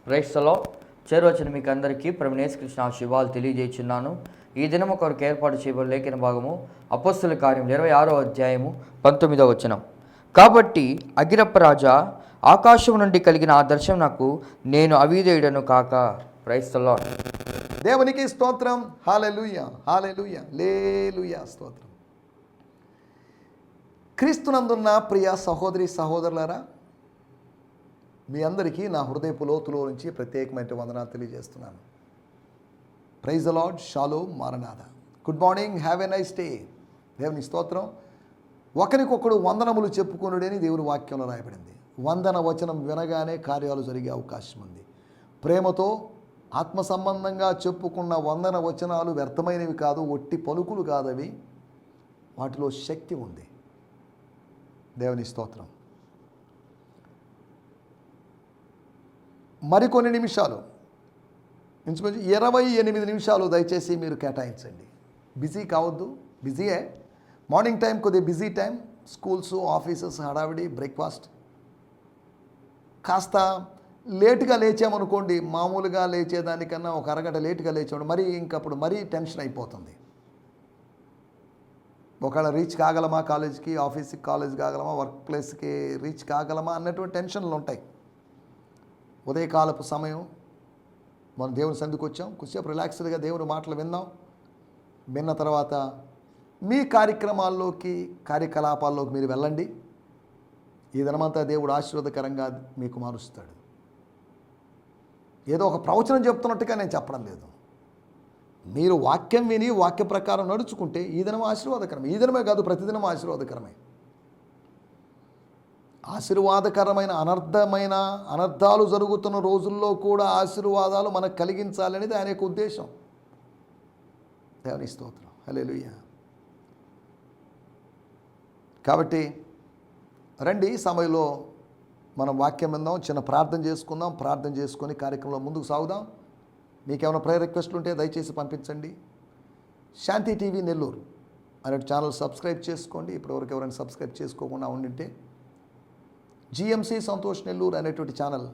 క్రైస్తలో చేరువచ్చిన మీకు అందరికీ ప్రభువైన యేసుక్రీస్తు శుభాలు తెలియజేస్తున్నాను. ఈ దినం కొరకు ఏర్పాటు చేయబడిన లేఖన భాగము అపోస్తలుల కార్యములు 26వ అధ్యాయము 19వ వచనం. కాబట్టి అగిరప్ప రాజా, ఆకాశం నుండి కలిగిన ఆ దర్శనం నాకు నేను అవిధేయుడను కాక. క్రైస్తలో దేవునికి స్తోత్రం. హల్లెలూయా, హల్లెలూయా, హల్లెలూయా, స్తోత్రం. క్రీస్తునందున్న ప్రియ సహోదరి సహోదరులారా, మీ అందరికీ నా హృదయపు లోతులో నుంచి ప్రత్యేకమైన వందనాలు తెలియజేస్తున్నాను. ప్రైజ్ ద లార్డ్, షాలోమ్, మారనాథ. Good morning, have a nice day. దేవుని స్తోత్రం. ఒకరికొకడు వందనములు చెప్పుకొనుడని దేవుని వాక్యంలో రాయబడింది. వందన వచనం వినగానే కార్యాలు జరిగే అవకాశం ఉంది. ప్రేమతో ఆత్మ సంబంధంగా చెప్పుకున్న వందన వచనాలు వ్యర్థమైనవి కాదు, ఒట్టి పలుకులు కాదవి. వాటిలో శక్తి ఉంది. దేవుని స్తోత్రం. మరికొన్ని నిమిషాలు, ఇంచుమించు 28 నిమిషాలు దయచేసి మీరు కేటాయించండి. బిజీ కావద్దు, బిజీయే. మార్నింగ్ టైం కొద్దిగా బిజీ టైం. స్కూల్స్, ఆఫీసెస్, హడావిడి, బ్రేక్ఫాస్ట్. కాస్త లేటుగా లేచామనుకోండి, మామూలుగా లేచేదానికన్నా ఒక అరగంట లేటుగా లేచాము, మరీ ఇంకప్పుడు మరీ టెన్షన్ అయిపోతుంది. ఒకవేళ రీచ్ కాగలమా కాలేజ్కి, ఆఫీస్కి కాలేజ్ కాగలమా, వర్క్ ప్లేస్కి రీచ్ కాగలమా అన్నటువంటి టెన్షన్లు ఉంటాయి. ఉదయకాలపు సమయం, మనం దేవుని సన్నిధికి వచ్చాం, కొద్దిసేపు రిలాక్స్డ్గా దేవుని మాటలు విందాం. విన్న తర్వాత మీ కార్యక్రమాల్లోకి, కార్యకలాపాల్లోకి మీరు వెళ్ళండి. ఈ దినమంతా దేవుడు ఆశీర్వాదకరంగా మీకు మారుస్తాడు. ఏదో ఒక ప్రవచనం చెప్తున్నట్టుగా నేను చెప్పడం లేదు. మీరు వాక్యం విని వాక్య ప్రకారం నడుచుకుంటే ఈ దినం ఆశీర్వాదకరమే. ఈ దినమే కాదు, ప్రతిదినం ఆశీర్వాదకరమే. ఆశీర్వాదకరమైన అనర్థాలు జరుగుతున్న రోజుల్లో కూడా ఆశీర్వాదాలు మనకు కలిగించాలనేది ఆయన యొక్క ఉద్దేశం. దేవుని స్తోత్రం. హల్లెలూయా. కాబట్టి రండి, సమయంలో మనం వాక్యం విందాం, చిన్న ప్రార్థన చేసుకుందాం. ప్రార్థన చేసుకొని కార్యక్రమంలో ముందుకు సాగుదాం. మీకేమైనా ప్రేయర్ రిక్వెస్ట్లు ఉంటే దయచేసి పంపించండి. శాంతి టీవీ నెల్లూరు అనే ఛానల్ సబ్స్క్రైబ్ చేసుకోండి. ఇప్పటివరకు ఎవరైనా సబ్స్క్రైబ్ చేసుకోకుండా ఉండింటే జిఎంసి సంతోష్ నెల్లూరు అనేటువంటి ఛానల్,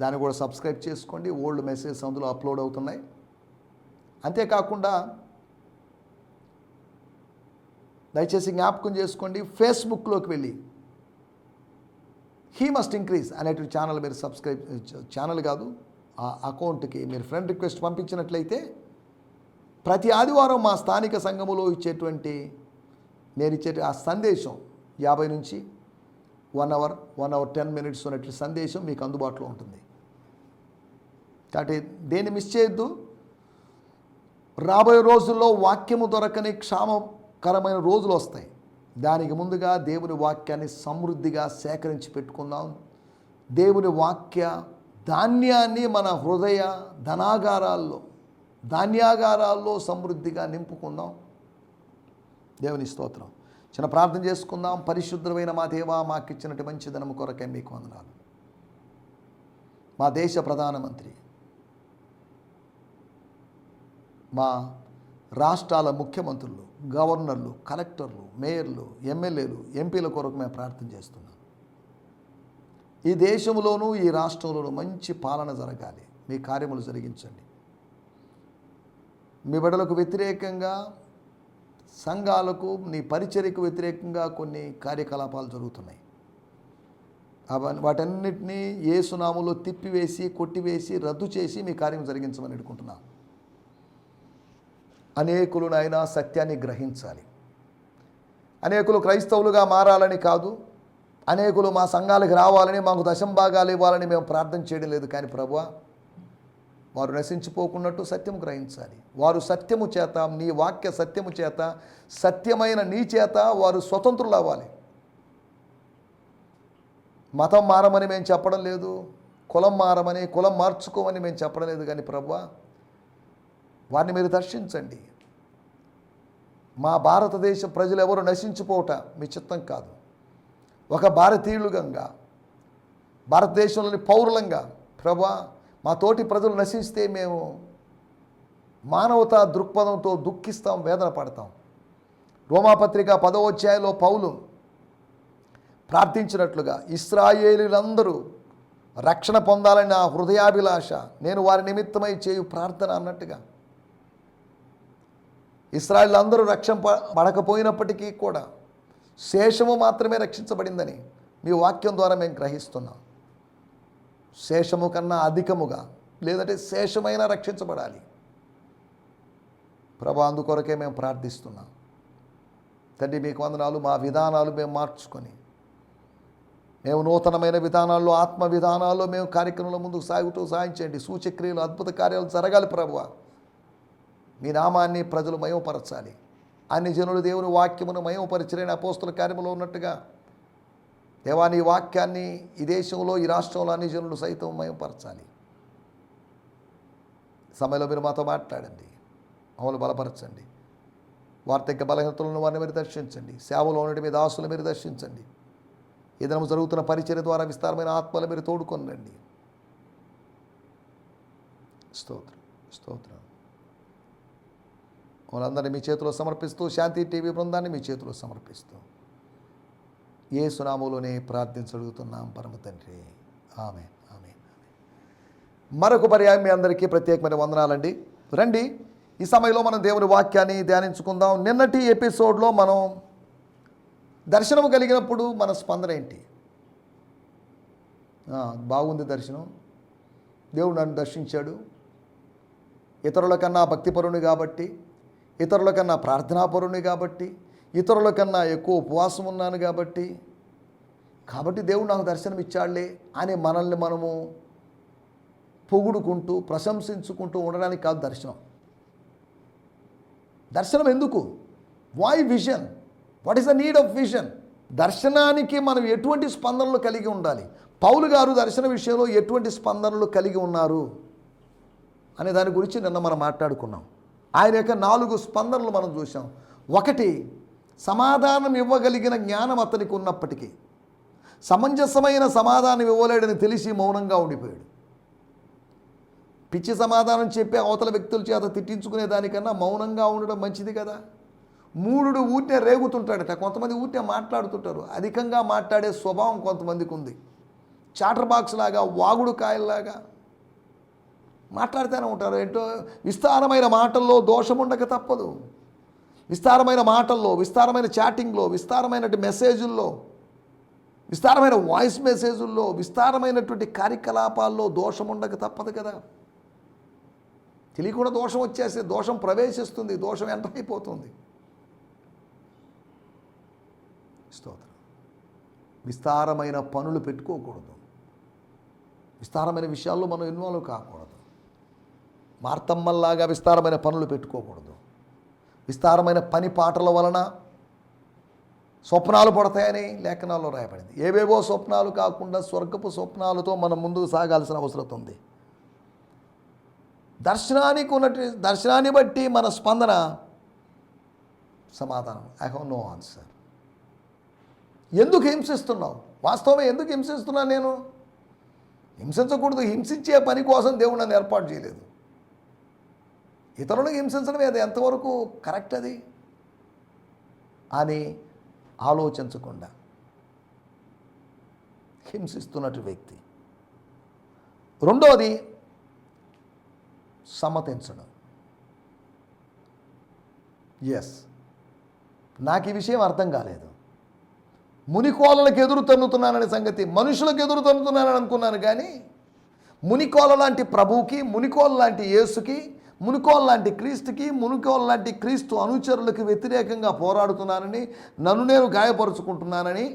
దాన్ని కూడా సబ్స్క్రైబ్ చేసుకోండి. ఓల్డ్ మెసేజ్ అందులో అప్లోడ్ అవుతున్నాయి. అంతేకాకుండా దయచేసి జ్ఞాపకం చేసుకోండి, ఫేస్బుక్లోకి వెళ్ళి హీ మస్ట్ ఇంక్రీజ్ అనేటువంటి ఛానల్ మీరు సబ్స్క్రైబ్, ఛానల్ కాదు, ఆ అకౌంట్కి మీరు ఫ్రెండ్ రిక్వెస్ట్ పంపించినట్లయితే ప్రతి ఆదివారం మా స్థానిక సంఘములో నేను ఇచ్చే ఆ సందేశం 50 నుంచి 1 అవర్ 10 మినిట్స్ ఉన్నట్లు సందేశం మీకు అందుబాటులో ఉంటుంది. కాబట్టి దేన్ని మిస్ చేయొద్దు. రాబోయే రోజుల్లో వాక్యము దొరకని క్షామకరమైన రోజులు వస్తాయి. దానికి ముందుగా దేవుని వాక్యాన్ని సమృద్ధిగా సేకరించి పెట్టుకుందాం. దేవుని వాక్య ధాన్యాన్ని మన హృదయ ధాన్యాగారాల్లో సమృద్ధిగా నింపుకుందాం. దేవుని స్తోత్రం. చిన్న ప్రార్థన చేసుకుందాం. పరిశుద్ధమైన మా దేవా, మాకు ఇచ్చినట్టు మంచి దినము కొరకే మీకు వందనాలు. మా దేశ ప్రధానమంత్రి, మా రాష్ట్రాల ముఖ్యమంత్రులు, గవర్నర్లు, కలెక్టర్లు, మేయర్లు, ఎమ్మెల్యేలు, ఎంపీల కొరకు మేము ప్రార్థన చేస్తున్నాం. ఈ దేశంలోనూ ఈ రాష్ట్రంలోనూ మంచి పాలన జరగాలి. మీ కార్యములు జరిగించండి. మీ బిడ్డలకు వ్యతిరేకంగా, సంఘాలకు, నీ పరిచర్యకు వ్యతిరేకంగా కొన్ని కార్యకలాపాలు జరుగుతున్నాయి. వాటన్నిటినీ యేసు నామములో తిప్పివేసి, కొట్టివేసి, రద్దు చేసి మీ కార్యం జరిగించమని అడుగుతున్నాను. అనేకులు నాయన సత్యాన్ని గ్రహించాలి. అనేకులు క్రైస్తవులుగా మారాలని కాదు, అనేకులు మా సంఘాలకు రావాలని, మాకు దశంభాగాలు ఇవ్వాలని మేము ప్రార్థన చేయడం లేదు. కానీ ప్రభువా, వారు నశించిపోకున్నట్టు సత్యము గ్రహించాలి. వారు సత్యము చేత, నీ వాక్య సత్యము చేత, సత్యమైన నీ చేత వారు స్వతంత్రులు అవ్వాలి. మతం మారమని మేము చెప్పడం లేదు, కులం మారమని, కులం మార్చుకోమని మేము చెప్పడం లేదు. కానీ ప్రభువా, వారిని మీరు దర్శించండి. మా భారతదేశ ప్రజలు ఎవరు నశించిపోవట మీ చిత్తం కాదు. ఒక భారతీయులుగా, భారతదేశంలోని పౌరులంగా ప్రభువా, మా తోటి ప్రజలు నశిస్తే మేము మానవతా దృక్పథంతో దుఃఖిస్తాం, వేదన పడతాం. రోమాపత్రిక 10వ అధ్యాయంలో పౌలు ప్రార్థించినట్లుగా ఇశ్రాయేలీలందరూ రక్షణ పొందాలని నా హృదయాభిలాష, నేను వారి నిమిత్తమై చేయు ప్రార్థన అన్నట్టుగా ఇశ్రాయేలు అందరూ పడకపోయినప్పటికీ కూడా శేషము మాత్రమే రక్షించబడిందని మీ వాక్యం ద్వారా మేము గ్రహిస్తున్నాం. శేషము కన్నా అధికముగా, లేదంటే శేషమైన రక్షించబడాలి ప్రభా. అందుకొరకే మేము ప్రార్థిస్తున్నాం తండ్రి. మీకు వందనాలు. మా విధానాలు మేము మార్చుకొని, మేము నూతనమైన విధానాల్లో, ఆత్మ విధానాల్లో మేము కార్యక్రమంలో ముందుకు సాగుతూ సాయించండి. సూచక్రియలు, అద్భుత కార్యాలు జరగాలి ప్రభువా. మీ నామాన్ని ప్రజలు మయమపరచాలి. అన్ని జనులు దేవుని వాక్యమును మయమపరిచలేని అపోస్తుల కార్యములో ఉన్నట్టుగా దేవా, నీ వాక్యాన్ని ఈ దేశంలో, ఈ రాష్ట్రంలో అన్ని జనులు సైతం మయమపరచాలి. సమయంలో మీరు మాతో మాట్లాడండి, మమ్మల్ని బలపరచండి. వార్తక బలహీనతలను వారిని మీరు దర్శించండి. సేవలో ఉన్నటి మీ దాసులను మీరు దర్శించండి. ఈ దినము జరుగుతున్న పరిచర్య ద్వారా విస్తారమైన ఆత్మలు మీరు తోడుకొనండి. స్తోత్రం, స్తోత్రం. వాళ్ళందరినీ మీ చేతిలో సమర్పిస్తూ, శాంతి టీవీ బృందాన్ని మీ చేతిలో సమర్పిస్తూ యేసు నామములోనే ప్రార్థించగలుగుతున్నాం పరమ తండ్రి. ఆమేన్, ఆమేన్. మరొక పర్యాయం మీ అందరికీ ప్రత్యేకమైన వందనాలండి. రండి, ఈ సమయంలో మనం దేవుని వాక్యాన్ని ధ్యానించుకుందాం. నిన్నటి ఎపిసోడ్లో మనం దర్శనం కలిగినప్పుడు మన స్పందన ఏంటి? బాగుంది దర్శనం, దేవుడు నన్ను దర్శించాడు, ఇతరుల కన్నా భక్తిపరుని కాబట్టి, ఇతరుల కన్నా ప్రార్థనాపరుని కాబట్టి, ఇతరుల కన్నా ఎక్కువ ఉపవాసం ఉన్నాను కాబట్టి దేవుడు నాకు దర్శనం ఇచ్చాడులే అని మనల్ని మనము పొగుడుకుంటూ ప్రశంసించుకుంటూ ఉండడానికి కాదు దర్శనం. దర్శనం ఎందుకు? Why vision? What is the need of vision? దర్శనానికి మనం ఎటువంటి స్పందనలు కలిగి ఉండాలి? పౌలు గారు దర్శన విషయంలో ఎటువంటి స్పందనలు కలిగి ఉన్నారు అనే దాని గురించి నిన్న మనం మాట్లాడుకున్నాం. ఆయన యొక్క 4 స్పందనలు మనం చూసాం. 1, సమాధానం ఇవ్వగలిగిన జ్ఞానం అతనికి ఉన్నప్పటికీ సమంజసమైన సమాధానం ఇవ్వలేడని తెలిసి మౌనంగా ఉండిపోయాడు. పిచ్చి సమాధానం చెప్పి అవతల వ్యక్తుల చేత తిట్టించుకునే దానికన్నా మౌనంగా ఉండడం మంచిది కదా. మూఢుడు ఊరినే రేగుతుంటాడట, కొంతమంది ఊరినే మాట్లాడుతుంటారు. అధికంగా మాట్లాడే స్వభావం కొంతమందికి ఉంది. చాటర్ బాక్స్ లాగా, వాగుడు కాయల్లాగా మాట్లాడుతూనే ఉంటారు. ఏంటో విస్తారమైన మాటల్లో దోషం ఉండక తప్పదు. విస్తారమైన మాటల్లో, విస్తారమైన చాటింగ్లో, విస్తారమైన మెసేజుల్లో, విస్తారమైన వాయిస్ మెసేజుల్లో, విస్తారమైనటువంటి కార్యకలాపాల్లో దోషం ఉండక తప్పదు కదా. తెలియకుండా దోషం వచ్చేస్తే దోషం ప్రవేశిస్తుంది, దోషం ఎంటర్ అయిపోతుంది. స్తోత్రం. విస్తారమైన పనులు పెట్టుకోకూడదు, విస్తారమైన విషయాల్లో మనం ఇన్వాల్వ్ కాకూడదు. మార్తమ్మల్లాగా విస్తారమైన పనులు పెట్టుకోకూడదు. విస్తారమైన పని పాటల వలన స్వప్నాలు పడతాయని లేఖనాల్లో రాయబడింది. ఏవేవో స్వప్నాలు కాకుండా స్వర్గపు స్వప్నాలతో మనం ముందుకు సాగాల్సిన అవసరం ఉంది. దర్శనాన్ని బట్టి మన స్పందన సమాధానం, ఐ హ్యావ్ నో ఆన్సర్. ఎందుకు హింసిస్తున్నావు? వాస్తవమే, ఎందుకు హింసిస్తున్నాను? నేను హింసించకూడదు. హింసించే పని కోసం దేవుడు నన్ను ఏర్పాటు చేయలేదు. ఇతరులను హింసించడం అది ఎంతవరకు కరెక్ట్ అది అని ఆలోచించకుండా హింసిస్తున్నట్టు వ్యక్తి. రెండోది సమ్మతించడం. నాకు ఈ విషయం అర్థం కాలేదు. మునికోలలకు ఎదురు తన్నుతున్నాననే సంగతి, మనుషులకు ఎదురు తన్నుతున్నానని అనుకున్నాను, కానీ మునికోల లాంటి ప్రభువుకి, మునికోల లాంటి యేసుకి, మునికోల లాంటి క్రీస్తుకి, మునికోల లాంటి క్రీస్తు అనుచరులకు వ్యతిరేకంగా పోరాడుతున్నానని, నన్ను నేను గాయపరుచుకుంటున్నానని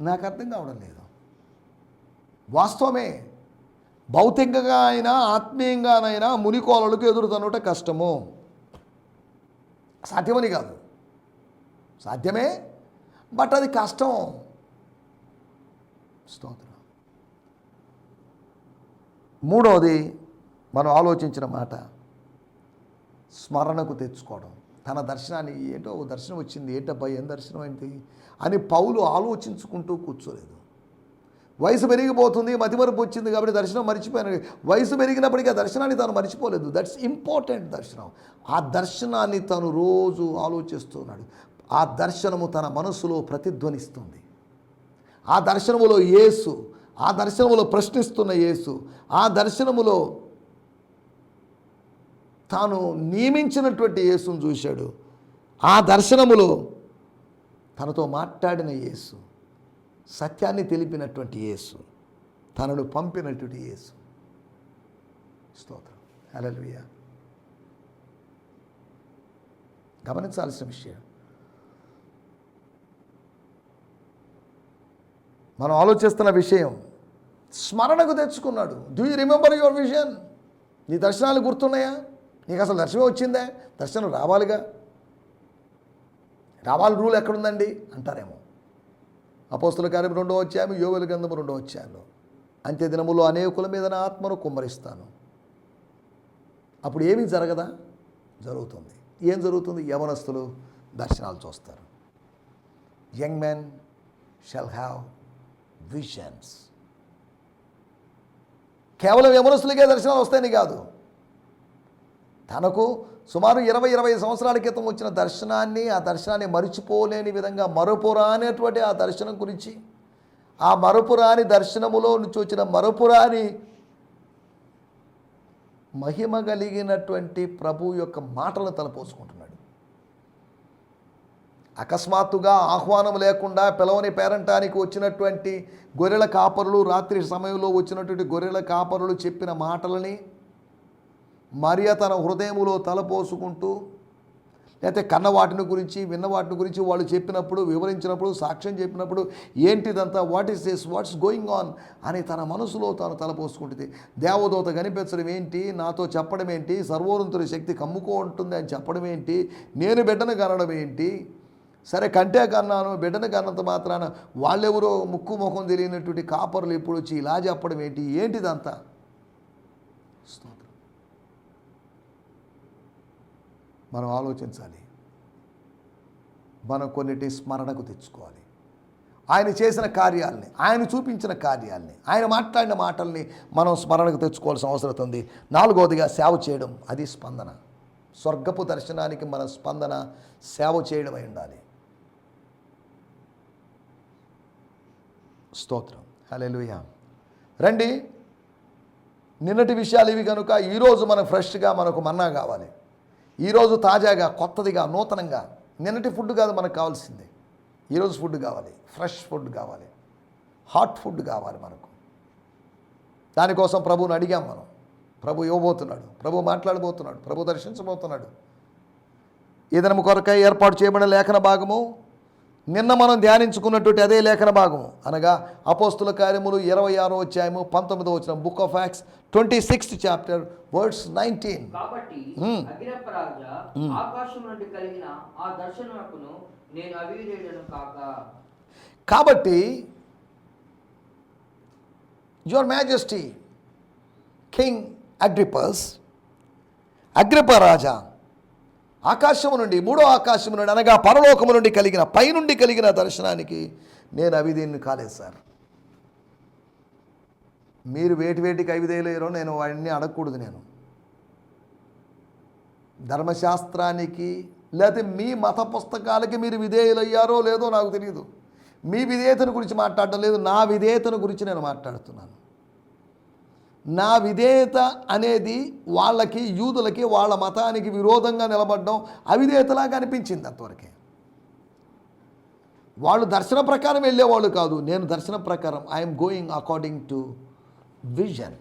నాకు అర్థం కావడం లేదు. వాస్తవమే, భౌతికంగా అయినా ఆత్మీయంగానైనా మునికోలలకు ఎదురు తన్నుట కష్టము. సాధ్యమని కాదు, సాధ్యమే, బట్ అది కష్టం. స్తోత్రం. మూడవది మనం ఆలోచించిన మాట స్మరణకు తెచ్చుకోవడం. తన దర్శనాన్ని, ఏంటో దర్శనం వచ్చింది, ఏంటబ్బా ఏం దర్శనం ఏంటి అని పౌలు ఆలోచించుకుంటూ కూర్చోలేదు. వయసు పెరిగిపోతుంది, మతిమరుపు వచ్చింది కాబట్టి దర్శనం మర్చిపోయాను. వయసు పెరిగినప్పటికీ ఆ దర్శనాన్ని తాను మర్చిపోలేదు. That's important. దర్శనం, ఆ దర్శనాన్ని తను రోజు ఆలోచిస్తున్నాడు. ఆ దర్శనము తన మనసులో ప్రతిధ్వనిస్తుంది. ఆ దర్శనములో యేసు, ఆ దర్శనములో ప్రశ్నిస్తున్న యేసు, ఆ దర్శనములో తాను నియమించినటువంటి యేసును చూశాడు. ఆ దర్శనములో తనతో మాట్లాడిన యేసు, సత్యాన్ని తెలిపినటువంటి యేసు, తనను పంపినటువంటి యేసు. స్తోత్రం, హల్లెలూయా. గమనించాల్సిన విషయం, మనం ఆలోచిస్తున్న విషయం స్మరణకు తెచ్చుకున్నాడు. Do you remember your vision? నీ దర్శనాలు గుర్తున్నాయా? నీకు అసలు దర్శనం వచ్చిందే? దర్శనం రావాలిగా. రావాలి రూల్ ఎక్కడుందండి అంటారేమో. అపోస్తుల కార్యం 2వ అధ్యాయం, యోవేలు గ్రంథం 2వ అధ్యాయంలో, అంత్య దినములో అనేకుల మీద నా ఆత్మను కుమ్మరిస్తాను. అప్పుడు ఏమీ జరగదా? జరుగుతుంది. ఏం జరుగుతుంది? యవనస్తులు దర్శనాలు చూస్తారు. Young men shall have visions. కేవలం యవనస్తులకే దర్శనాలు వస్తాయని కాదు, తనకు సుమారు 20-25 సంవత్సరాల క్రితం వచ్చిన దర్శనాన్ని, ఆ దర్శనాన్ని మరిచిపోలేని విధంగా మరపురానేటువంటి ఆ దర్శనం గురించి, ఆ మరపురాని దర్శనములో నుంచి వచ్చిన మరపురాని మహిమ కలిగినటువంటి ప్రభు యొక్క మాటలను తలపోసుకుంటున్నాడు. అకస్మాత్తుగా ఆహ్వానం లేకుండా పిలవని పేరంటానికి వచ్చినటువంటి గొర్రెల కాపరులు, రాత్రి సమయంలో వచ్చినటువంటి గొర్రెల కాపరులు చెప్పిన మాటలని మరియ తన హృదయములో తలపోసుకుంటూ, లేకపోతే కన్న వాటిని గురించి, విన్న వాటిని గురించి వాళ్ళు చెప్పినప్పుడు, వివరించినప్పుడు, సాక్ష్యం చెప్పినప్పుడు, ఏంటిదంతా, what is this, what's going on అని తన మనసులో తాను తలపోసుకుంటుంది. దేవదూత కనిపించడం ఏంటి, నాతో చెప్పడం ఏంటి, సర్వోన్నతుడి శక్తి కమ్ముకో ఉంటుంది అని చెప్పడం ఏంటి, నేను బిడ్డను కనడం ఏంటి, సరే కంటే కన్నాను, బిడ్డను కన్నంత మాత్రాన వాళ్ళెవరో ముక్కు ముఖం తెలియనటువంటి కాపరులు ఇప్పుడు వచ్చి ఇలా చెప్పడం ఏంటి, ఏంటిదంతా? స్తోత్రం. మనం ఆలోచించాలి, మనం కొన్నిటి స్మరణకు తెచ్చుకోవాలి. ఆయన చేసిన కార్యాలని, ఆయన చూపించిన కార్యాలని, ఆయన మాట్లాడిన మాటల్ని మనం స్మరణకు తెచ్చుకోవాల్సిన అవసరం ఉంది. 4వదిగా సేవ చేయడం, అది స్పందన. స్వర్గపు దర్శనానికి మన స్పందన సేవ చేయడం అయి ఉండాలి. స్తోత్రం, హల్లెలూయా. రండి, నిన్నటి విషయాలు ఇవి కనుక ఈరోజు మనం ఫ్రెష్గా మనకు మన్నా కావాలి. ఈరోజు తాజాగా, కొత్తదిగా, నూతనంగా. నిన్నటి ఫుడ్ కాదు మనకు కావాల్సింది, ఈరోజు ఫుడ్ కావాలి, ఫ్రెష్ ఫుడ్ కావాలి, హాట్ ఫుడ్ కావాలి మనకు. దానికోసం ప్రభువుని అడిగాం మనం. ప్రభు ఇవ్వబోతున్నాడు, ప్రభు మాట్లాడబోతున్నాడు, ప్రభు దర్శించబోతున్నాడు. ఈ దినము కొరకై ఏర్పాటు చేయబడిన లేఖన భాగము నిన్న మనం ధ్యానించుకున్నటువంటి అదే లేఖన భాగము, అనగా అపోస్తుల కార్యములు 26వ అధ్యాయము 19వ వచనం, book of acts 26th chapter words 19. కాబట్టి అగ్రిప్ప రాజా, ఆకాశం నుండి కలిగిన ఆ దర్శనమును నేను అవిధేయుడను కాక. కాబట్టి యువర్ మ్యాజెస్టీ కింగ్ అగ్రిప్ప రాజా, ఆకాశము నుండి, 3వ ఆకాశము నుండి అనగా పరలోకము నుండి కలిగిన, పైనుండి కలిగిన దర్శనానికి నేను అవిధేయుని కాలేదు సార్. మీరు వేటికి అవిధేయులేరో నేను వాడిని అడగకూడదు. నేను ధర్మశాస్త్రానికి లేకపోతే మీ మత పుస్తకాలకి మీరు విధేయులయ్యారో లేదో నాకు తెలియదు. మీ విధేయతను గురించి మాట్లాడడం లేదు, నా విధేయతను గురించి నేను మాట్లాడుతున్నాను. నా విధేయత అనేది వాళ్ళకి, యూదులకి, వాళ్ళ మతానికి విరోధంగా నిలబడడం అవిధేయతలాగా అనిపించింది అంతవరకే. వాళ్ళు దర్శన ప్రకారం వెళ్ళేవాళ్ళు కాదు, నేను దర్శన ప్రకారం I'm going according to vision.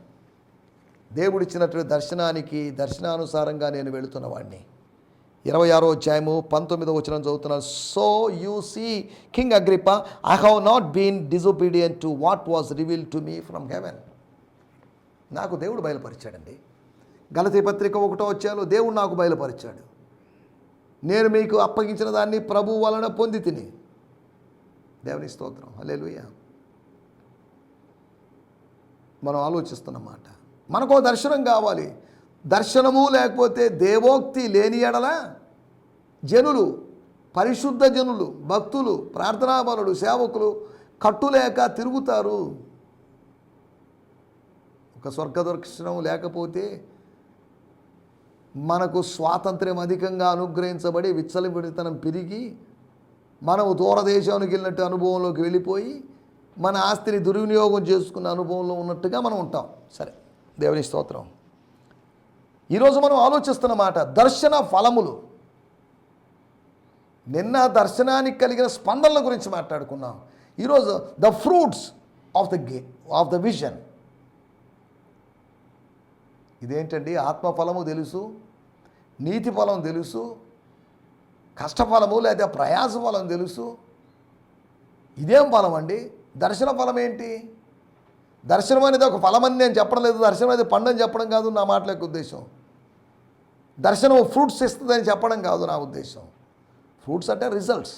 దేవుడిచ్చినటువంటి దర్శనానికి, దర్శనానుసారంగా నేను వెళుతున్నవాడిని. 26వ అధ్యాయము 19వ వచనం చదువుతున్నాను. So you see king Agrippa, I have not been disobedient to what was revealed to me from heaven. నాకు దేవుడు బయలుపరిచాడండి. గలతీ పత్రిక 1వ అధ్యాయంలో దేవుడు నాకు బయలుపరిచాడు. నేను మీకు అప్పగించిన దాన్ని ప్రభువు వలన పొంది తిని. దేవుని స్తోత్రం, హల్లెలూయా. మనం ఆలోచిస్తున్నమాట, మనకో దర్శనం కావాలి. దర్శనము లేకపోతే దేవోక్తి లేని ఎడల జనులు, పరిశుద్ధ జనులు, భక్తులు, ప్రార్థనాపరులు, సేవకులు కట్టులేక తిరుగుతారు. ఒక స్వర్గ దర్శనం లేకపోతే మనకు స్వాతంత్ర్యం అధికంగా అనుగ్రహించబడి విచ్చలవిడితనం పెరిగి మనము దూరదేశానికి వెళ్ళినట్టు అనుభవంలోకి వెళ్ళిపోయి మన ఆస్తిని దుర్వినియోగం చేసుకున్న అనుభవంలో ఉన్నట్టుగా మనం ఉంటాం. సరే, దేవుని స్తోత్రం. ఈరోజు మనం ఆలోచిస్తున్న మాట దర్శన ఫలములు. నిన్న దర్శనానికి కలిగిన స్పందనల గురించి మాట్లాడుకున్నాం. ఈరోజు the fruits of the vision. ఇదేంటండి? ఆత్మఫలము తెలుసు, నీతి ఫలం తెలుసు, కష్టఫలము లేదా ప్రయాస ఫలం తెలుసు. ఇదేం ఫలం అండి? దర్శన ఫలం ఏంటి? దర్శనం అనేది ఒక ఫలం అని నేను చెప్పడం లేదు. దర్శనం అనేది పండని చెప్పడం కాదు నా మాటల యొక్క ఉద్దేశం. దర్శనం ఫ్రూట్స్ ఇస్తుందని చెప్పడం కాదు నా ఉద్దేశం. ఫ్రూట్స్ అంటే results,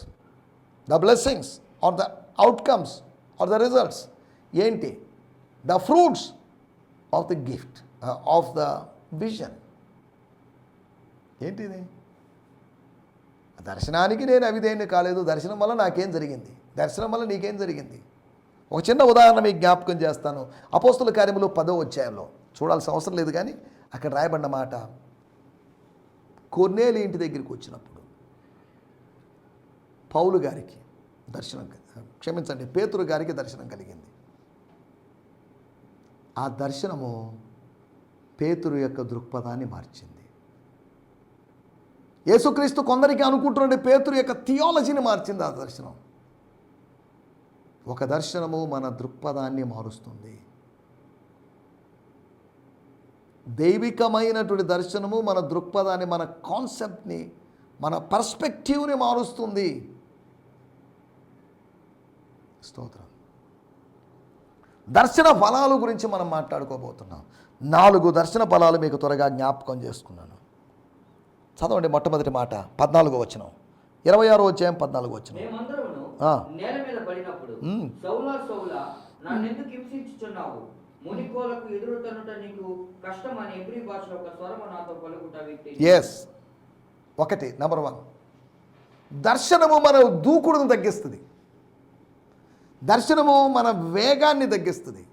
the blessings or the outcomes or the results. ఏంటి? The fruits of the gift of the vision. ఏంటిది? దర్శనానికి నేను అవిధేయుని కాలేదు. దర్శనం వల్ల నాకేం జరిగింది? దర్శనం వల్ల నీకేం జరిగింది? ఒక చిన్న ఉదాహరణ మీకు జ్ఞాపకం చేస్తాను. అపోస్తుల కార్యములు 10వ అధ్యాయంలో చూడాల్సిన అవసరం లేదు, కానీ అక్కడ రాయబడిన మాట, కొర్నేలి ఇంటి దగ్గరికి వచ్చినప్పుడు పౌలు గారికి దర్శనం, పేతురు గారికి దర్శనం కలిగింది. ఆ దర్శనము పేతురు యొక్క దృక్పథాన్ని మార్చింది. యేసుక్రీస్తు కొందరికి అనుకుంటున్న పేతురు యొక్క థియాలజీని మార్చింది ఆ దర్శనం. ఒక దర్శనము మన దృక్పథాన్ని మారుస్తుంది. దైవికమైనటువంటి దర్శనము మన దృక్పథాన్ని, మన కాన్సెప్ట్ని, మన పర్స్పెక్టివ్ని మారుస్తుంది. స్తోత్రం. దర్శన ఫలాల గురించి మనం మాట్లాడుకోబోతున్నాం. 4 దర్శన ఫలాలు మీకు త్వరగా జ్ఞాపకం చేసుకున్నాను. చదవండి. మొట్టమొదటి మాట 14వ వచనం, 26వ అధ్యాయం 14వ వచనం. నేల మీద పడినప్పుడు సౌలా సౌలా నన్నెందుకు హింసించుచున్నావు? మునికోలకు ఎదురుతనుట నీకు కష్టమని ఎబ్రీ భాషలో ఒక స్వరము నాతో పలుకుట వ్యక్తి. ఎస్, ఒకటి నంబర్ 1, దర్శనము మన దూకుడును తగ్గిస్తుంది. దర్శనము మన వేగాన్ని తగ్గిస్తుంది.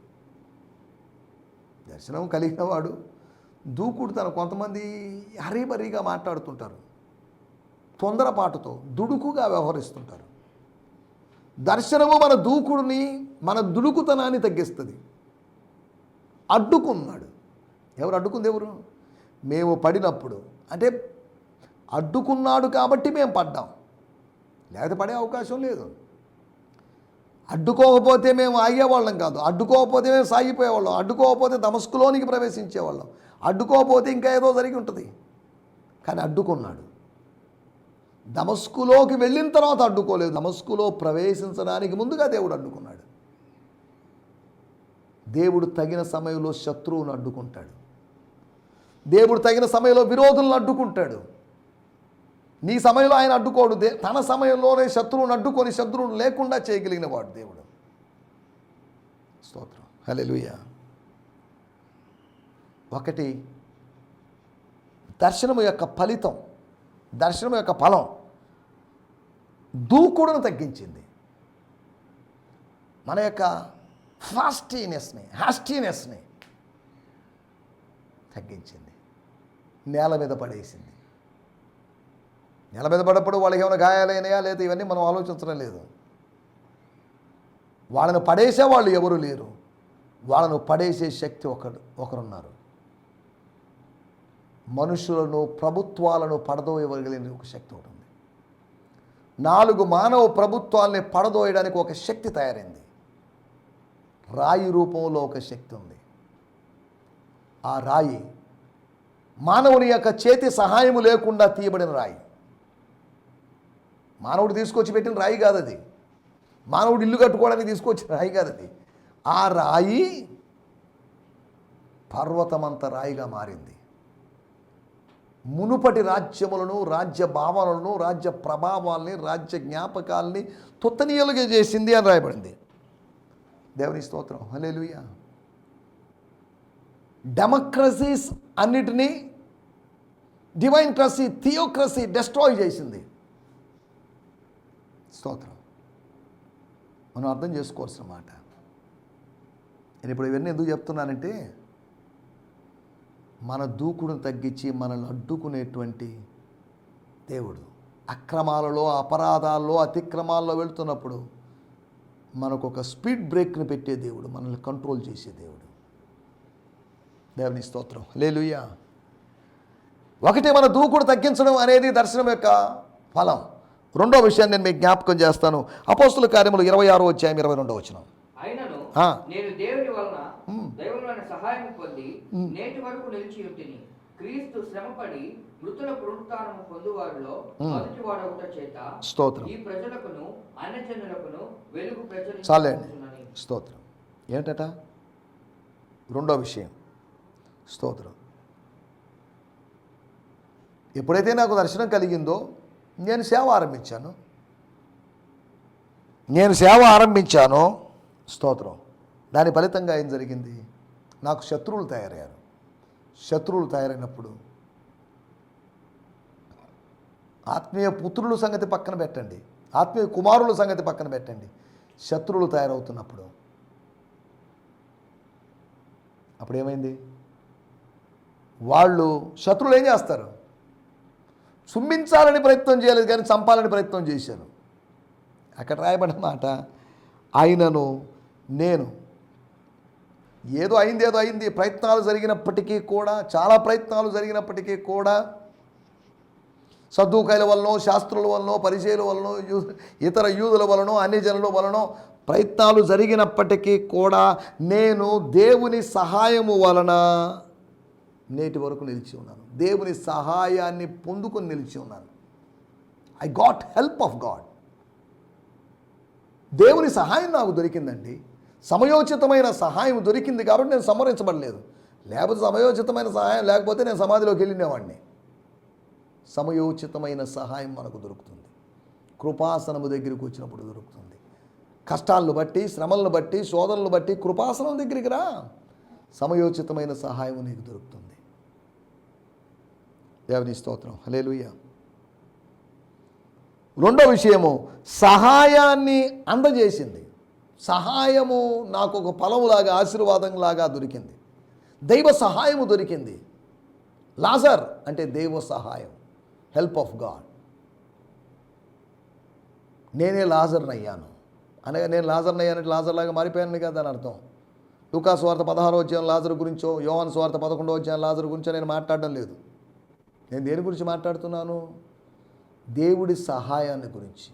దర్శనం కలిగిన వాడు దూకుడు, కొంతమంది హరీబరీగా మాట్లాడుతుంటారు, తొందరపాటుతో దుడుకుగా వ్యవహరిస్తుంటారు. దర్శనము మన దూకుడిని, మన దుడుకుతనాన్ని తగ్గిస్తుంది. అడ్డుకున్నాడు. ఎవరు అడ్డుకుంది? ఎవరు? మేము పడినప్పుడు. అంటే అడ్డుకున్నాడు కాబట్టి మేము పడ్డాం, లేకపోతే పడే అవకాశం లేదు. అడ్డుకోకపోతే మేము ఆగేవాళ్ళం కాదు, అడ్డుకోకపోతే మేము సాగిపోయేవాళ్ళం, అడ్డుకోకపోతే దమస్కులోనికి ప్రవేశించేవాళ్ళం, అడ్డుకోకపోతే ఇంకా ఏదో జరిగి ఉంటుంది. కానీ అడ్డుకున్నాడు. దమస్కులోకి వెళ్ళిన తర్వాత అడ్డుకోలేదు, దమస్కులో ప్రవేశించడానికి ముందుగా దేవుడు అడ్డుకున్నాడు. దేవుడు తగిన సమయంలో శత్రువును అడ్డుకుంటాడు. దేవుడు తగిన సమయంలో విరోధులను అడ్డుకుంటాడు. నీ సమయంలో ఆయన అడ్డుకోడు, తన సమయంలోనే శత్రువును అడ్డుకొని శత్రువును లేకుండా చేయగలిగిన వాడు దేవుడు. స్తోత్రం, హల్లెలూయా. ఒకటి, దర్శనము యొక్క ఫలితం, దర్శనం యొక్క ఫలం దూకుడును తగ్గించింది. మన యొక్క హ్యాస్టీనెస్ని తగ్గించింది. నేల మీద పడేసింది. నేల మీద పడప్పుడు వాళ్ళకి ఏమైనా గాయాలైనాయా లేదా ఇవన్నీ మనం ఆలోచించడం లేదు. వాళ్ళను పడేసే వాళ్ళు ఎవరు లేరు, వాళ్ళను పడేసే శక్తి ఒకరున్నారు. మనుషులను, ప్రభుత్వాలను పడదోయగలిగిన ఒక శక్తి ఒకటి ఉంది. 4 మానవ ప్రభుత్వాల్ని పడదోయడానికి ఒక శక్తి తయారైంది. రాయి రూపంలో ఒక శక్తి ఉంది. ఆ రాయి మానవుని యొక్క చేతి సహాయము లేకుండా తీయబడిన రాయి. మానవుడు తీసుకొచ్చి పెట్టిన రాయి కాదు అది. మానవుడు ఇల్లు కట్టుకోవడానికి తీసుకొచ్చిన రాయి కాదు అది. ఆ రాయి పర్వతమంత రాయిగా మారింది. మునుపటి రాజ్యములను, రాజ్య భావనలను, రాజ్య ప్రభావాల్ని, రాజ్య జ్ఞాపకాల్ని తుత్తనీయులుగా చేసింది అని రాయబడింది. దేవుని స్తోత్రం, హల్లెలూయా. డెమోక్రసీస్ అన్నిటినీ డివైన్ క్రసీ, థియోక్రసీ డెస్ట్రాయ్ చేసింది. స్తోత్రం. మనం అర్థం చేసుకోవాల్సిన మాట. నేను ఇప్పుడు ఇవన్నీ ఎందుకు చెప్తున్నానంటే, మన దూకుడును తగ్గించి మనల్ని అడ్డుకునేటువంటి దేవుడు. అక్రమాలలో, అపరాధాల్లో, అతిక్రమాల్లో వెళ్తున్నప్పుడు మనకు ఒక స్పీడ్ బ్రేక్ని పెట్టే దేవుడు, మనల్ని కంట్రోల్ చేసే దేవుడు. దేవుని స్తోత్రం, హల్లెలూయా. ఒకటి, మన దూకుడు తగ్గించడం అనేది దర్శనం యొక్క ఫలం. రెండో విషయాన్ని నేను మీకు జ్ఞాపకం చేస్తాను. అపోస్తుల కార్యములు 26వ అధ్యాయం 22వ వచనం. అయినను నేను దేవుని వలన దైవములైన సహాయం పొంది నేటి వరకు నిలిచి ఉంటిని. క్రీస్తు శ్రమపడి మృతుల పునరుత్థానము పొందువారిలో మొదటి వాడవుట చేత స్తోత్రం. ఈ ప్రజలకును అన్యజనులకును వెలుగు చాలండి. ప్రచురించుచున్నాను. స్తోత్రం. ఏంటట రెండో విషయం? స్తోత్రం. ఎప్పుడైతే నాకు దర్శనం కలిగిందో నేను సేవ ఆరంభించానో స్తోత్రం, దాని ఫలితంగా ఏం జరిగింది? నాకు శత్రువులు తయారయ్యారు. శత్రువులు తయారైనప్పుడు ఆత్మీయ పుత్రుల సంగతి పక్కన పెట్టండి, ఆత్మీయ కుమారుల సంగతి పక్కన పెట్టండి, శత్రువులు తయారవుతున్నప్పుడు అప్పుడు ఏమైంది? వాళ్ళు శత్రువులు ఏం చేస్తారు? సుమ్మించాలని ప్రయత్నం చేయలేదు, కానీ చంపాలని ప్రయత్నం చేశారు. అక్కడ రాయబడిన మాట, ఆయనను నేను ఏదో అయింది ప్రయత్నాలు జరిగినప్పటికీ కూడా, చాలా ప్రయత్నాలు జరిగినప్పటికీ కూడా, సద్దూకాయల వలనో, శాస్త్రుల వలనో, పరిచయుల వలనో, ఇతర యూదుల వలనో, అన్ని జనుల వలనో ప్రయత్నాలు జరిగినప్పటికీ కూడా నేను దేవుని సహాయము వలన నేటి వరకు నిలిచి ఉన్నాను. దేవుని సహాయాన్ని పొందుకొని నిలిచి ఉన్నాను. I got help of God. దేవుని సహాయం నాకు దొరికిందండి. సమయోచితమైన సహాయం దొరికింది కాబట్టి నేను సంహరించబడలేదు. లేకపోతే సమయోచితమైన సహాయం లేకపోతే నేను సమాధిలోకి వెళ్ళినేవాడిని. సమయోచితమైన సహాయం మనకు దొరుకుతుంది. కృపాసనము దగ్గరికి వచ్చినప్పుడు దొరుకుతుంది. కష్టాలను బట్టి, శ్రమలను బట్టి, శోధనలను బట్టి కృపాసనం దగ్గరికి రా, సమయోచితమైన సహాయం నీకు దొరుకుతుంది. దేవుని స్తోత్రం, హల్లెలూయా. రెండో విషయము, సహాయాన్ని అందజేసింది. సహాయము నాకు ఒక ఫలములాగా, ఆశీర్వాదంలాగా దొరికింది. దైవ సహాయము దొరికింది. లాజర్ అంటే దైవ సహాయం, హెల్ప్ ఆఫ్ గాడ్. నేనే లాజర్ని అయ్యాను అనగా, నేను లాజర్ని అయ్యానంటే లాజర్లాగా మారిపోయాను కదా అని అర్థం. లూకా సువార్త 16వ అధ్యాయం లాజరు గురించో, యోహాను సువార్త 11వ అధ్యాయం లాజరు గురించో నేను మాట్లాడడం లేదు. నేను దేని గురించి మాట్లాడుతున్నాను? దేవుడి సహాయాన్ని గురించి.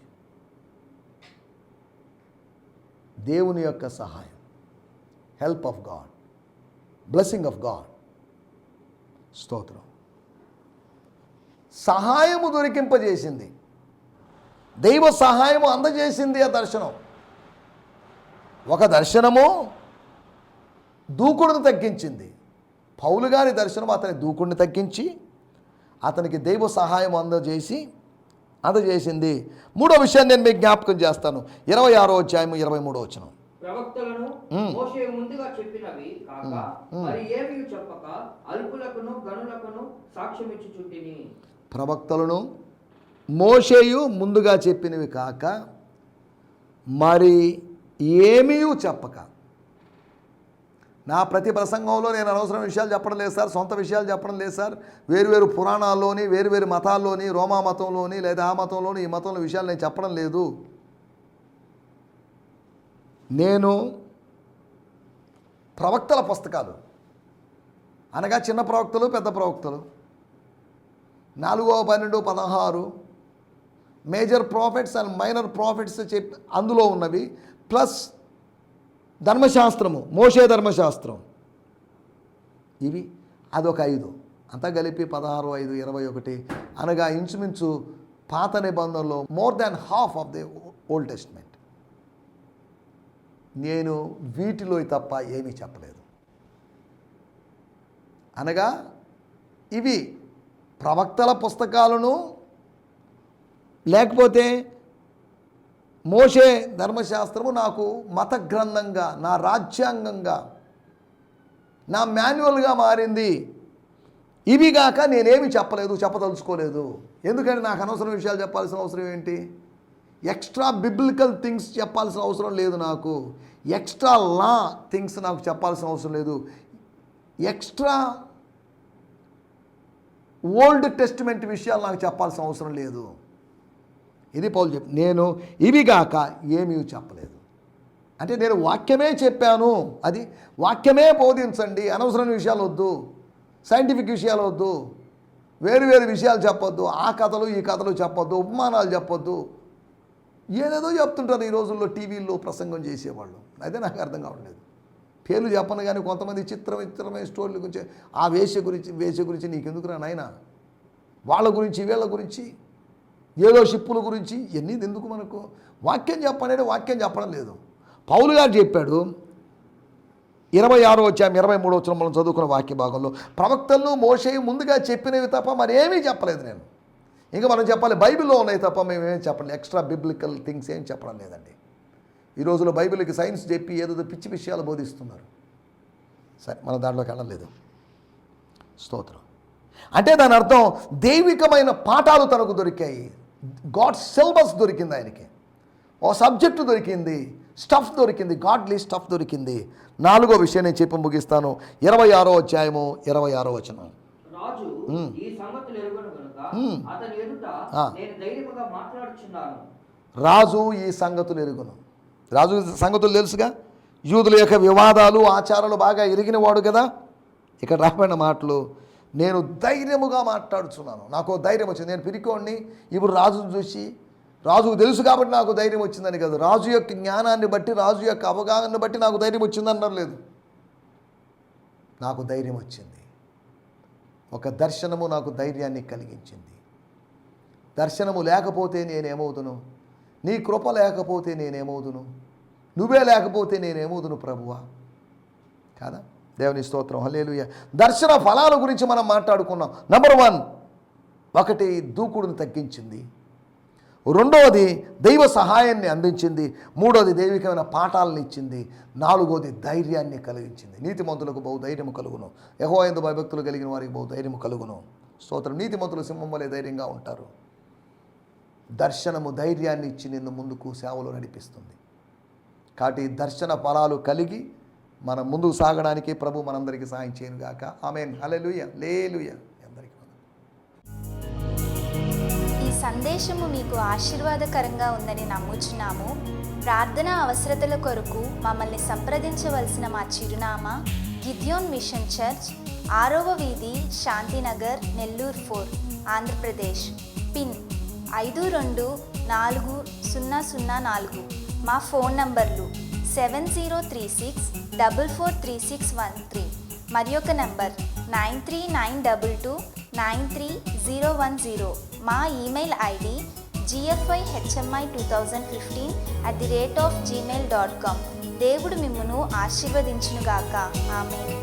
దేవుని యొక్క సహాయం, help of God, blessing of God. స్తోత్రం. సహాయము దొరికింపజేసింది, దైవ సహాయము అందజేసింది ఆ దర్శనం. ఒక దర్శనము దూకుడును తగ్గించింది. పౌలు గారి దర్శనం అతని దూకుడిని తగ్గించి అతనికి దైవ సహాయం అందజేసింది. మూడో విషయాన్ని నేను మీకు జ్ఞాపకం చేస్తాను. 26వ అధ్యాయం 23వ వచనం. ప్రవక్తలను మోషే ముందుగా చెప్పినవి కాక మరి ఏమీ చెప్పక అల్పులకును గనులకును సాక్ష్యమిచ్చుచుంటిని. ప్రవక్తలను మోషేయు ముందుగా చెప్పినవి కాక మరి ఏమీ చెప్పక. నా ప్రతి ప్రసంగంలో నేను అనవసరం విషయాలు చెప్పడం లేదు సార్, సొంత విషయాలు చెప్పడం లేదు సార్. వేరువేరు పురాణాల్లోని, వేరువేరు మతాల్లోని, రోమా మతంలోని లేదా ఆ మతంలోని ఈ మతంలో విషయాలు నేను చెప్పడం లేదు. నేను ప్రవక్తల పుస్తకాలు అనగా చిన్న ప్రవక్తలు, పెద్ద ప్రవక్తలు, 4, 12, 16 major prophets and minor prophets అందులో ఉన్నవి, ప్లస్ ధర్మశాస్త్రము, మోషే ధర్మశాస్త్రం, ఇవి అదొక 5, అంతా కలిపి 16, 5, 21 అనగా ఇంచుమించు పాత నిబంధనలో more than half of the old testament. నేను వీటిలో తప్ప ఏమీ చెప్పలేదు. అనగా ఇవి ప్రవక్తల పుస్తకాలను, లేకపోతే మోషే ధర్మశాస్త్రము నాకు మత గ్రంథంగా, నా రాజ్యాంగంగా, నా మాన్యువల్గా మారింది. ఇవి కాక నేనేమి చెప్పలేదు, చెప్పదలుచుకోలేదు. ఎందుకంటే నాకు అనవసరం విషయాలు చెప్పాల్సిన అవసరం ఏంటి? ఎక్స్ట్రా బిబ్లికల్ థింగ్స్ చెప్పాల్సిన అవసరం లేదు. నాకు ఎక్స్ట్రా లా థింగ్స్ నాకు చెప్పాల్సిన అవసరం లేదు. ఎక్స్ట్రా ఓల్డ్ టెస్టిమెంట్ విషయాలు నాకు చెప్పాల్సిన అవసరం లేదు. ఇది పౌలు నేను ఇవి గాక ఏమీ చెప్పలేదు. అంటే నేను వాక్యమే చెప్పాను, అది వాక్యమే బోధించండి, అనవసరమైన విషయాలు వద్దు, సైంటిఫిక్ విషయాలు వద్దు, వేరు వేరు విషయాలు చెప్పొద్దు, ఆ కథలు ఈ కథలు చెప్పొద్దు, ఉపమానాలు చెప్పొద్దు, ఏదేదో చెప్తుంటారు ఈ రోజుల్లో టీవీల్లో ప్రసంగం చేసేవాళ్ళు. అదే నాకు అర్థం కావట్లేదు. పేర్లు చెప్పను కానీ కొంతమంది చిత్రమైన స్టోరీల గురించి, ఆ వేష గురించి నీకెందుకురా నాయనా, వాళ్ళ గురించి వీళ్ళ గురించి, ఏదో షిప్పుల గురించి, ఎన్ని ఎందుకు మనకు? వాక్యం చెప్పనేది వాక్యం చెప్పడం లేదు. పౌలు గారు చెప్పాడు 26వ అధ్యాయం 23వ వచనం మనం చదువుకున్న వాక్య భాగంలో, ప్రవక్తలను మోషే ముందుగా చెప్పినవి తప్ప మరేమీ చెప్పలేదు నేను. ఇంకా మనం చెప్పాలి బైబిల్లో ఉన్నాయి తప్ప మేమేం చెప్పలేదు, ఎక్స్ట్రా బిబ్లికల్ థింగ్స్ ఏం చెప్పడం లేదండి. ఈ రోజులో బైబిల్కి సైన్స్ చెప్పి ఏదో పిచ్చి విషయాలు బోధిస్తున్నారు. సరే, మనం దాంట్లోకి వెళ్ళలేదు. స్తోత్రం. అంటే దాని అర్థం దైవికమైన పాఠాలు తనకు దొరికాయి, గాడ్ సిలబస్ దొరికింది ఆయనకి, ఓ సబ్జెక్టు దొరికింది, స్టఫ్ దొరికింది, గాడ్లీ స్టఫ్ దొరికింది. 4వ విషయం నేను చెప్పి ముగిస్తాను. 26వ అధ్యాయము 26వ వచనం. రాజు ఈ సంగతులు ఎరుగను గనుక అతని ఎదుట నేను ధైర్యముగా మాట్లాడుచున్నాను. రాజు ఈ సంగతులు ఎరుగును. రాజు సంగతులు తెలుసుగా, యూదుల యొక్క వివాదాలు ఆచారాలు బాగా ఎరిగినవాడు కదా. ఇక్కడ రాబడిన మాటలు, నేను ధైర్యముగా మాట్లాడుచున్నాను, నాకు ధైర్యం వచ్చింది. నేను పిరికోడిని, ఇప్పుడు రాజును చూసి, రాజుకు తెలుసు కాబట్టి నాకు ధైర్యం వచ్చిందని కాదు, రాజు యొక్క జ్ఞానాన్ని బట్టి, రాజు యొక్క అవగాహనని బట్టి నాకు ధైర్యం వచ్చిందన్నారు లేదు. నాకు ధైర్యం వచ్చింది. ఒక దర్శనము నాకు ధైర్యాన్ని కలిగించింది. దర్శనము లేకపోతే నేనేమవుతును, నీ కృప లేకపోతే నేనేమవుతును, నువ్వే లేకపోతే నేనేమవుతును ప్రభువా, కాదా? దేవుని స్తోత్రం, హల్లెలూయా. దర్శన ఫలాల గురించి మనం మాట్లాడుకున్నాం. నెంబర్ 1, ఒకటి దూకుడును తగ్గించింది, రెండవది దైవ సహాయాన్ని అందించింది, మూడవది దైవికమైన పాఠాలను ఇచ్చింది, నాలుగవది ధైర్యాన్ని కలిగించింది. నీతిమంతులకు బహుధైర్యము కలుగును, యెహోవా యందు భయభక్తులు కలిగిన వారికి బహుధైర్యము కలుగును. స్తోత్రం. నీతిమంతులు సింహం వలె ధైర్యంగా ఉంటారు. దర్శనము ధైర్యాన్ని ఇచ్చి నిన్ను ముందుకు సేవలో నడిపిస్తుంది. కాబట్టి దర్శన ఫలాలు కలిగి మనం ముందుకు సాగడానికి ప్రభు మనందరికీ సహాయం చేయను గాక. ఆమేన్. హల్లెలూయా. లేలుయా. అందరికీ ఈ సందేశము మీకు ఆశీర్వాదకరంగా ఉందని నమ్ముచున్నాము. ప్రార్థన అవసరతల కొరకు మమ్మల్ని సంప్రదించవలసిన మా చిరునామా గిద్యోన్ మిషన్ చర్చ్, 6వ వీధి, శాంతినగర్, నెల్లూరు 4, ఆంధ్రప్రదేశ్. పిన్ 524004. మా ఫోన్ నంబర్లు 7036443613 మరి ఒక నంబర్ 9392293010. మా ఈమెయిల్ ఐడి gfihmi2015@gmail.com. దేవుడు మిమ్మును ఆశీర్వదించునుగాక. ఆమేన్.